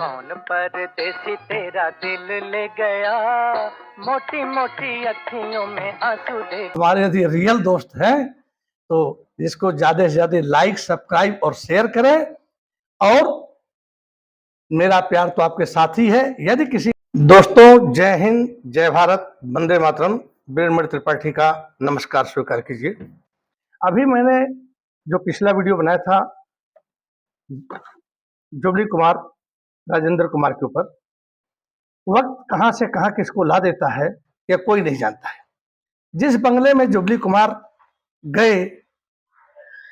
कौन परदेसी तेरा दिल ले गया, मोटी मोटी अखियों में आंसू दे। हमारे यदि रियल दोस्त हैं तो इसको ज्यादा से ज्यादा लाइक, सब्सक्राइब और शेयर करें। और मेरा प्यार तो आपके साथ ही है। यदि किसी दोस्तों, जय हिंद, जय भारत, वंदे मातरम। वीरेंद्र त्रिपाठी का नमस्कार स्वीकार कीजिए। अभी मैंने जो पिछला वीडियो बनाया था जुबली कुमार, राजेंद्र कुमार के ऊपर, वक्त कहां से कहां किसको ला देता है यह कोई नहीं जानता है। जिस बंगले में जुबली कुमार गए,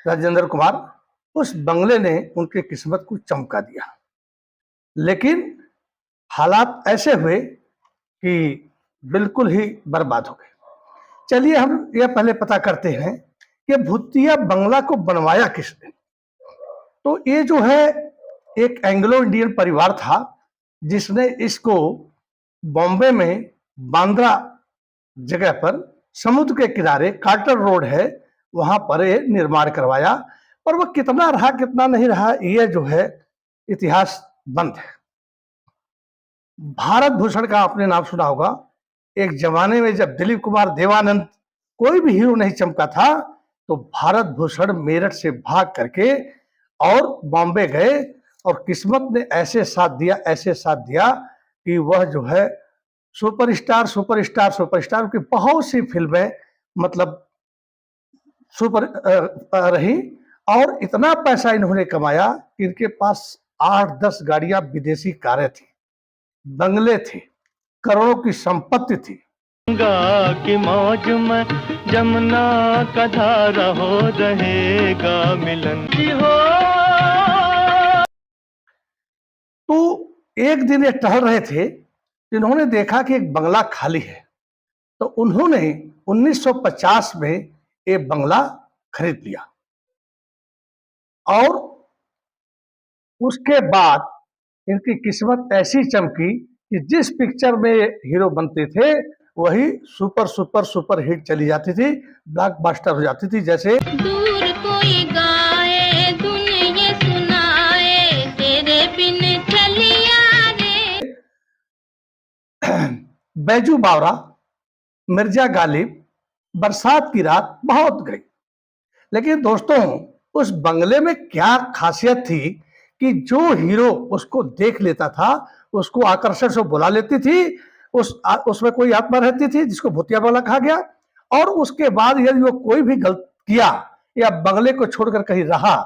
राजेंद्र कुमार, उस बंगले ने उनकी किस्मत को चमका दिया। लेकिन हालात ऐसे हुए कि बिल्कुल ही बर्बाद हो गए। चलिए हम यह पहले पता करते हैं कि भूतिया बंगला को बनवाया किसने। तो ये जो है एक एंग्लो इंडियन परिवार था जिसने इसको बॉम्बे में बांद्रा जगह पर समुद्र के किनारे कार्टर रोड है, वहां पर ये निर्माण करवाया। पर वह कितना रहा कितना नहीं रहा यह जो है इतिहास बंद है। भारत भूषण का आपने नाम सुना होगा। एक जमाने में जब दिलीप कुमार, देवानंद, कोई भी हीरो नहीं चमका था तो भारत भूषण मेरठ से भाग करके और बॉम्बे गए और किस्मत ने ऐसे साथ दिया कि वह जो है सुपरस्टार सुपरस्टार सुपरस्टार की बहुत सी फिल्में मतलब सुपर रही। और इतना पैसा इन्होंने कमाया कि इनके पास 8-10 गाड़ियां विदेशी कारें थी, बंगले थे, करोड़ों की संपत्ति थी। गंगा की मौज में जमुना का धारा हो रहेगा मिलन हो। तो एक दिन ये टहल रहे थे, इन्होंने देखा कि एक बंगला खाली है। तो उन्होंने 1950 में ये बंगला खरीद लिया। और उसके बाद इनकी किस्मत ऐसी चमकी कि जिस पिक्चर में हीरो बनते थे वही सुपर सुपर सुपर हिट चली जाती थी, ब्लॉकबस्टर हो जाती थी। जैसे दूर कोई गाए धुन ये सुनाए तेरे बिन चलिया रे। बैजू बावरा, मिर्जा गालिब, बरसात की रात बहुत गई। लेकिन दोस्तों, उस बंगले में क्या खासियत थी कि जो हीरो उसको देख लेता था उसको आकर्षण से बुला लेती थी। उसमें कोई आत्मा रहती थी जिसको भूतिया बंगला कहा गया। और उसके बाद यदि वो कोई भी गलत किया या बंगले को छोड़कर कहीं रहा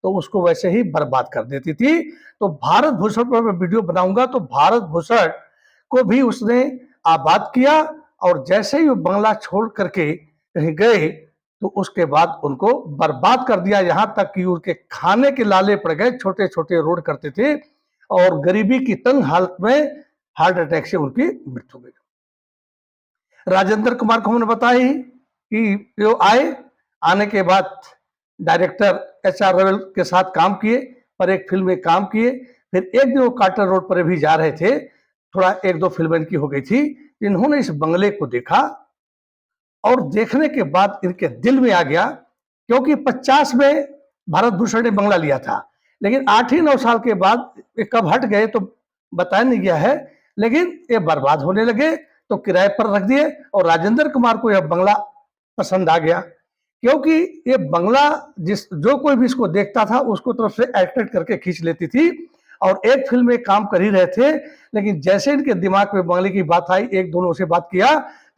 तो उसको वैसे ही बर्बाद कर देती थी। तो भारत भूषण पर मैं वीडियो बनाऊंगा तो भारत भूषण को भी उसने आबाद किया। और जैसे ही वो बंगला छोड़ करके कहीं गए तो उसके बाद उनको बर्बाद कर दिया। यहां तक कि उनके खाने के लाले पड़ गए, छोटे छोटे रोड करते थे और गरीबी की तंग हालत में हार्ट अटैक से उनकी मृत्यु हो गई। राजेंद्र कुमार को हमने बताया ही कि जो आने के बाद डायरेक्टर HR रविल के साथ काम किए, पर एक फिल्म में काम किए। फिर एक दिन वो कार्टर रोड पर भी जा रहे थे, थोड़ा 1-2 फिल्में इनकी हो गई थी। इन्होंने इस बंगले को देखा और देखने के बाद इनके दिल में आ गया, क्योंकि 50 में भारत भूषण ने बंगला लिया था, लेकिन 8 ही 9 साल के बाद ये कब हट गए तो बताया नहीं गया है। लेकिन ये बर्बाद होने लगे तो किराए पर रख दिए और राजेंद्र कुमार को यह बंगला पसंद आ गया, क्योंकि ये बंगला जो कोई भी इसको देखता था उसको तरफ से अट्रैक्ट करके खींच लेती थी। और एक फिल्म में काम कर ही रहे थे, लेकिन जैसे इनके दिमाग में बंगले की बात आई, एक दोनों से बात किया,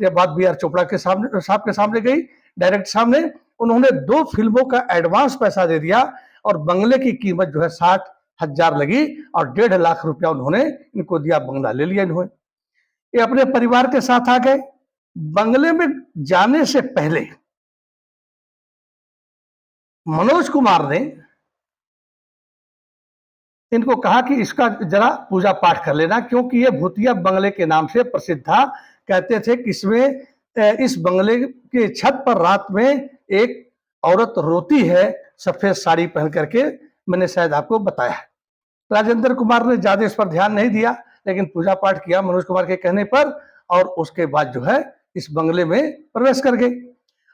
यह बात BR चोपड़ा के सामने, साहब के सामने गई, डायरेक्ट सामने। उन्होंने 2 फिल्मों का एडवांस पैसा दे दिया और बंगले की कीमत जो है 60,000 लगी और 1.5 लाख रुपया उन्होंने इनको दिया। बंगला ले लिया इन्होंने। ये अपने परिवार के साथ आ गए। बंगले में जाने से पहले मनोज कुमार ने इनको कहा कि इसका जरा पूजा पाठ कर लेना, क्योंकि ये भूतिया बंगले के नाम से प्रसिद्ध था। कहते थे कि इसमें इस बंगले के छत पर रात में एक औरत रोती है सफेद साड़ी पहन करके। मैंने शायद आपको बताया है। राजेंद्र कुमार ने ज्यादा इस पर ध्यान नहीं दिया, लेकिन पूजा पाठ किया मनोज कुमार के कहने पर और उसके बाद जो है इस बंगले में प्रवेश कर गए।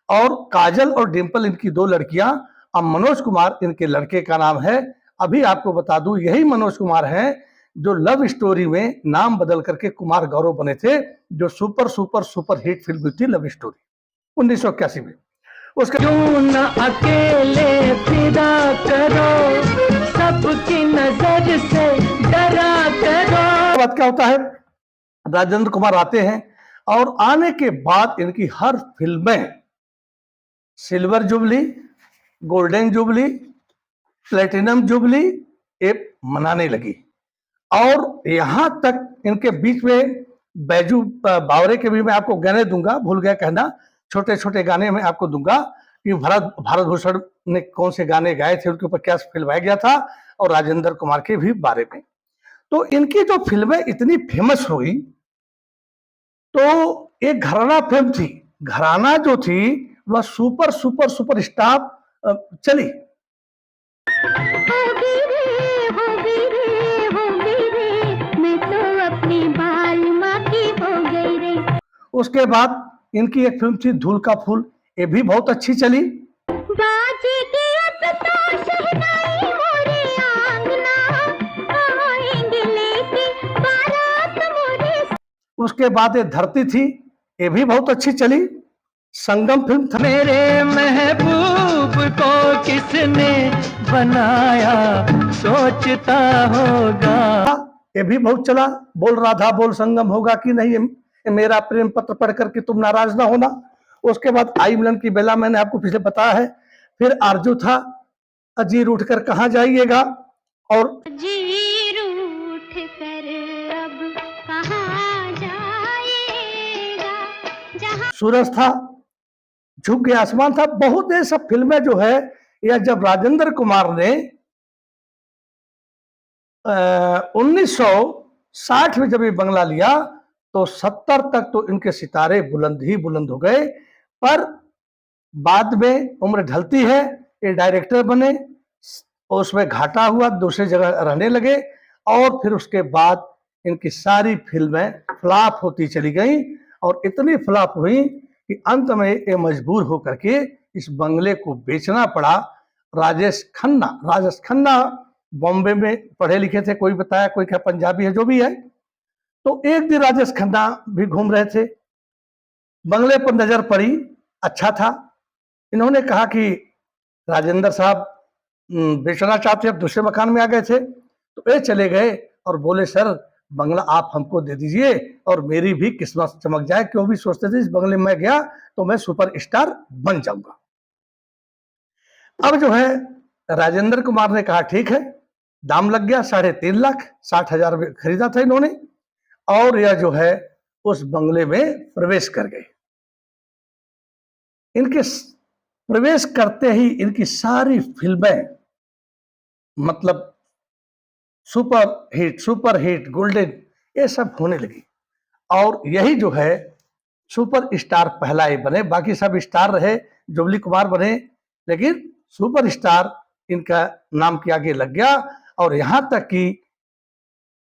और काजल और डिंपल इनकी 2 लड़कियां, अब मनोज कुमार इनके लड़के का नाम है। अभी आपको बता दूं, यही मनोज कुमार हैं जो लव स्टोरी में नाम बदल करके कुमार गौरव बने थे, जो super super super hit film हुई थी लव स्टोरी 1981 में। उसके क्यों न अकेले फिदा करो, सबकी नजर से डरा करो। बाद क्या होता है, राजेंद्र कुमार आते हैं और आने के बाद इनकी हर फिल्में silver jubilee, golden jubilee, platinum jubilee ये मनाने लगी। और यहां तक इनके बीच में बैजू बावरे के भी मैं आपको गाने दूंगा, भूल गया कहना, छोटे छोटे गाने में आपको दूंगा कि भारत भूषण ने कौन से गाने गाए थे, उनके ऊपर क्या फिल्माया गया था, और राजेंद्र कुमार के भी बारे में। तो इनकी जो फिल्में इतनी फेमस हुई, तो एक घराना फिल्म थी, घराना जो थी वह सुपर सुपर सुपर स्टार चली। उसके बाद इनकी एक फिल्म थी धूल का फूल, ये भी बहुत अच्छी चली। उसके बाद ये धरती थी, ये भी बहुत अच्छी चली। संगम फिल्म था। मेरे महबूब को किसने बनाया, सोचता होगा। ये भी बहुत चला। बोल राधा बोल संगम होगा कि नहीं, ये मेरा प्रेम पत्र पढ़ करके तुम नाराज ना होना। उसके बाद आई मिलन की बेला, मैंने आपको पिछले बताया है। फिर आरजू था, अजीर उठ कर कहाँ जाइएगा, और अजीर उठ कर अब कहाँ जाएगा, जहाँ सूरज था, झुक गया आसमान था। बहुत ये सब फिल्में जो है, या जब राजेंद्र कुमार ने 1960 में जब ये बंगला लिया, तो 70 तक तो इनके सितारे बुलंद ही बुलंद हो गए। पर बाद में उम्र ढलती है, ये डायरेक्टर बने, उसमें घाटा हुआ, दूसरी जगह रहने लगे, और फिर उसके बाद इनकी सारी फिल्में फ्लॉप होती चली गई, और इतनी फ्लॉप हुई कि अंत में ये मजबूर होकर के इस बंगले को बेचना पड़ा। राजेश खन्ना बॉम्बे में पढ़े लिखे थे, कोई बताया, कोई क्या पंजाबी है, जो भी है। तो एक दिन राजेश खन्ना भी घूम रहे थे, बंगले पर नजर पड़ी, अच्छा था। इन्होंने कहा कि राजेंद्र साहब बेचना चाहते, अब दूसरे मकान में आ गए थे। तो ये चले गए और बोले, सर बंगला आप हमको दे दीजिए और मेरी भी किस्मत चमक जाए। क्यों भी सोचते थे इस बंगले में गया तो मैं सुपर स्टार बन जाऊंगा। अब जो है राजेंद्र कुमार ने कहा ठीक है, दाम लग गया 3.5 लाख, 60,000 में खरीदा था इन्होंने, और यह जो है उस बंगले में प्रवेश कर गए। इनके प्रवेश करते ही इनकी सारी फिल्में मतलब सुपर हिट गोल्डन ये सब होने लगी, और यही जो है सुपर स्टार पहला ही बने। बाकी सब स्टार रहे, जुबली कुमार बने, लेकिन सुपर स्टार इनका नाम के आगे लग गया। और यहां तक कि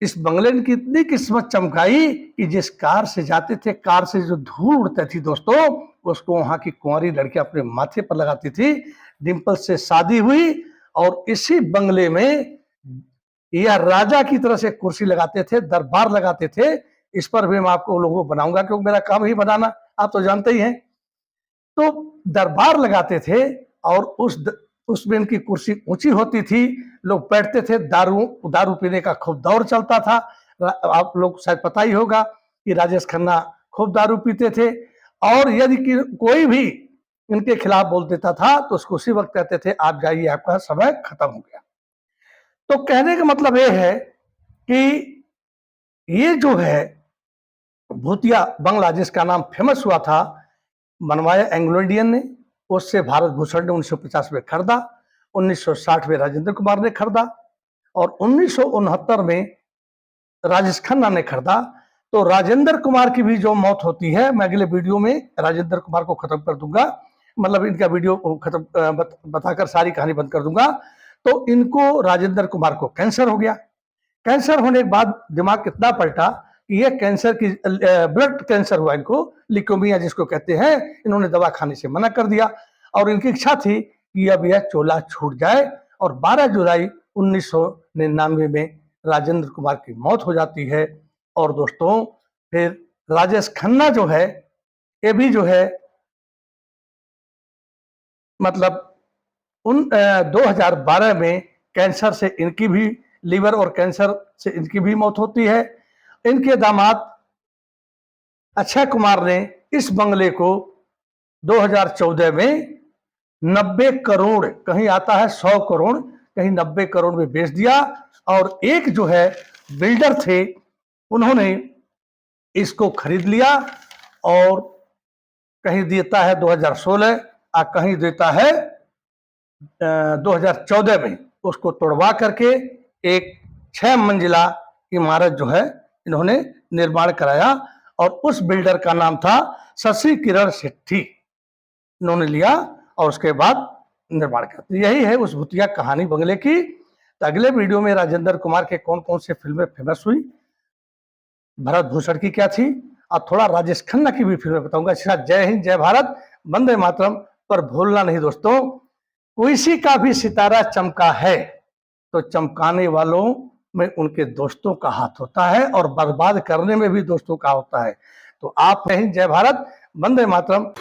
इस बंगले की इतनी किस्मत चमकाई कि जिस कार से जाते थे, कार से जो धूल उड़ती थी दोस्तों, उसको वहां की कुंवारी लड़की अपने माथे पर लगाती थी। डिम्पल से शादी हुई, और इसी बंगले में यह राजा की तरह से कुर्सी लगाते थे, दरबार लगाते थे। इस पर भी मैं आपको लोगों को बनाऊंगा, क्योंकि मेरा काम ही बनाना, आप तो जानते ही हैं। तो दरबार लगाते थे, और उसमें इनकी कुर्सी ऊंची होती थी, लोग बैठते थे। दारू पीने का खूब दौर चलता था। आप लोग शायद पता ही होगा कि राजेश खन्ना खूब दारू पीते थे, और यदि कोई भी इनके खिलाफ बोल देता था तो उसको उसी वक्त कहते थे आप जाइए, आपका समय खत्म हो गया। तो कहने का मतलब ये है कि ये जो है भूतिया बंगला, जिसका नाम फेमस हुआ था, बनवाया एंग्लो इंडियन ने, उससे भारत भूषण ने 1950 में खरीदा, 1960 में राजेंद्र कुमार ने खरीदा, और 1969 में राजेश खन्ना ने खरीदा। तो राजेंद्र कुमार की भी जो मौत होती है, मैं अगले वीडियो में राजेंद्र कुमार को खत्म कर दूंगा, मतलब इनका वीडियो खत्म बताकर सारी कहानी बंद कर दूंगा। तो इनको राजेंद्र कुमार को कैंसर हो गया। कैंसर होने के बाद दिमाग कितना पलटा कि ये कैंसर की ब्लड कैंसर हुआ इनको, ल्यूकेमिया जिसको कहते हैं। इन्होंने दवा खाने से मना कर दिया, और इनकी इच्छा थी कि अब यह चोला छूट जाए। और 12 जुलाई 1999 में राजेंद्र कुमार की मौत हो जाती है। और दोस्तों फिर राजेश खन्ना जो है, ये भी जो है मतलब 2012 में कैंसर से इनकी भी, लीवर और कैंसर से इनकी भी मौत होती है। इनके दामाद अक्षय कुमार ने इस बंगले को 2014 में 90 करोड़, कहीं आता है 100 करोड़, कहीं 90 करोड़ में बेच दिया। और एक जो है बिल्डर थे, उन्होंने इसको खरीद लिया और कहीं देता है 2016 और कहीं देता है 2014 में, उसको तोड़वा करके एक 6 मंजिला इमारत जो है इन्होंने निर्माण कराया। और उस बिल्डर का नाम था शशि किरण शेट्टी, इन्होंने लिया और उसके बाद निर्माण किया। यही है उस भूतिया कहानी बंगले की। तो अगले वीडियो में राजेंद्र कुमार के कौन कौन से फिल्में फेमस हुई, भरत भूषण की क्या थी, और थोड़ा राजेश खन्ना की भी फिल्में बताऊंगा। इसके साथ जय हिंद, जय भारत, वंदे मातरम पर भूलना नहीं दोस्तों। किसी का भी सितारा चमका है तो चमकाने वालों में उनके दोस्तों का हाथ होता है और बर्बाद करने में भी दोस्तों का होता है। तो आप जय हिंद, जय भारत, वंदे मातरम।